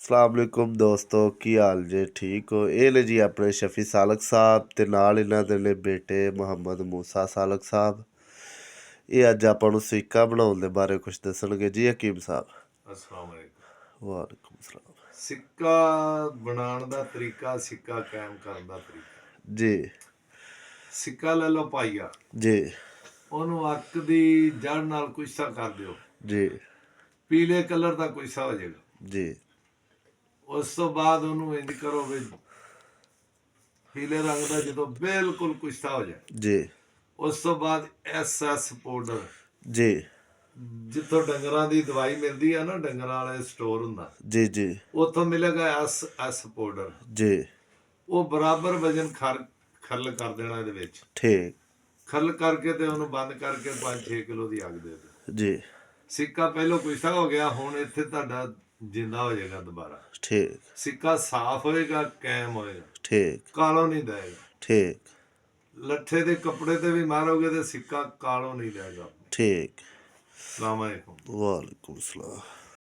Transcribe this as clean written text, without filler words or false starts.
ਸਲਾਮੁਅਲੈकुम ਦੋਸਤੋ, ਕੀ ਹਾਲ ਜੇ? ਠੀਕ ਹੋ? ਇਹ ਨੇ ਜੀ ਆਪਣੇ ਸ਼ਫੀ ਸਾਲਕ ਸਾਹਿਬ ਤੇ ਨਾਲ ਇਹਨਾਂ ਦੇ ਨੇ ਬੇਟੇ ਮੁਹੰਮਦ ਮੂਸਾ ਸਾਲਕ ਸਾਹਿਬ। ਇਹ ਅੱਜ ਆਪਾਂ ਨੂੰ ਸਿੱਕਾ ਬਣਾਉਣ ਦੇ ਬਾਰੇ ਕੁਝ ਦੱਸਣਗੇ ਜੀ ਹਕੀਮ ਸਾਹਿਬ। अस्सलाम वालेकुम। ਵਾਲੇਕੁਮ ਸਲਾਮ। सिक्का बनाने ਦਾ ਤਰੀਕਾ, ਸਿੱਕਾ ਕਾਇਮ ਕਰਨ ਦਾ ਤਰੀਕਾ। ਜੀ ਸਿੱਕਾ ਲੈ ਲਓ ਪਾਈਆ, ਜੀ ਉਹਨੂੰ ਅੱਕ ਦੀ ਜੜ ਨਾਲ ਕੁਸ਼ਤਾ ਕਰ ਦਿਓ, ਜੀ ਪੀਲੇ ਕਲਰ ਦਾ ਕੁਸ਼ਤਾ ਹੋ ਜਾਏਗਾ। ਜੀ ਉਸ ਤੋਂ ਬਾਅਦ ਉਹਨੂੰ ਇੰਜ ਕਰੋ ਵੀ ਪੀਲੇ ਰੰਗ ਦਾ ਜਦੋਂ ਬਿਲਕੁਲ ਕੁਸ਼ਤਾ ਹੋ ਜਾਏ, ਜੀ ਉਸ ਤੋਂ ਬਾਅਦ SS ਪਾਊਡਰ, ਜੀ ਜਿੱਥੋਂ ਡੰਗਰਾਂ ਦੀ ਦਵਾਈ ਮਿਲਦੀ ਆ ਨਾ, ਡੰਗਰਾਂ ਵਾਲੇ ਸਟੋਰ ਹੁੰਦਾ, ਜੀ ਜੀ ਉੱਥੋਂ ਮਿਲੇਗਾ SS ਪਾਊਡਰ। ਜੀ ਉਹ ਬਰਾਬਰ ਵਜਨ ਖਰਲ ਕਰ ਦੇਣਾ ਇਹਦੇ ਵਿੱਚ, ਠੀਕ ਖਰਲ ਕਰਕੇ ਤੇ ਉਹਨੂੰ ਬੰਦ ਕਰਕੇ 5-6 ਕਿਲੋ ਦੀ ਅੱਗ ਦੇ ਦਿਓ। ਜੀ ਸਿੱਕਾ ਪਹਿਲੋਂ ਕੁਸ਼ਤਾ ਹੋ ਗਿਆ, ਹੁਣ ਇੱਥੇ ਤੁਹਾਡਾ ਜਿੰਦਾ ਹੋ ਜਾਏਗਾ ਦੁਬਾਰਾ। ਠੀਕ ਸਿੱਕਾ ਸਾਫ਼ ਹੋਏਗਾ, ਕਾਇਮ ਹੋਏਗਾ, ਠੀਕ ਕਾਲੋ ਨਹੀਂ ਦੇਗਾ। ਠੀਕ ਲੱਠੇ ਦੇ ਕੱਪੜੇ ਤੇ ਵੀ ਮਾਰੋਗੇ ਤੇ ਸਿੱਕਾ ਕਾਲੋ ਨਹੀਂ ਦੇਗਾ। ਠੀਕ। ਸਲਾਮ ਅਲੈਕੁਮ। ਵਾਲੇਕੁਮ ਸਲਾਮ।